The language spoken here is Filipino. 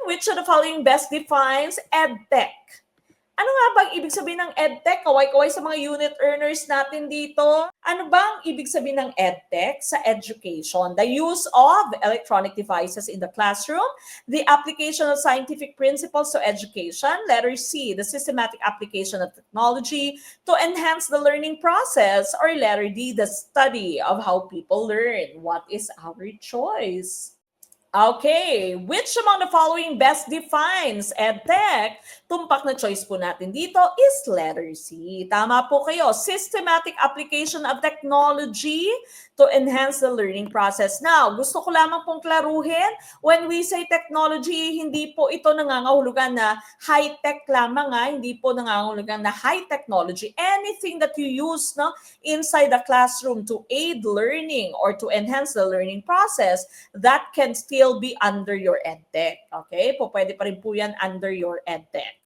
Which of the following best defines EdTech? Ano nga bang ibig sabihin ng EdTech? Kaway-kaway sa mga unit earners natin dito. Ano bang ibig sabihin ng EdTech sa education? The use of electronic devices in the classroom, the application of scientific principles to education. Letter C, the systematic application of technology to enhance the learning process. Or letter D, the study of how people learn. What is our choice? Okay, which among the following best defines EdTech? Tumpak na choice po natin dito is letter C. Tama po kayo. Systematic application of technology to enhance the learning process. Now, gusto ko lamang pong klaruhin, when we say technology, hindi po ito nangangahulugan na high-tech lamang, hindi po nangangahulugan na high technology. Anything that you use inside the classroom to aid learning or to enhance the learning process, that can still be under your EdTech. Okay? Pwede pa rin po yan under your EdTech.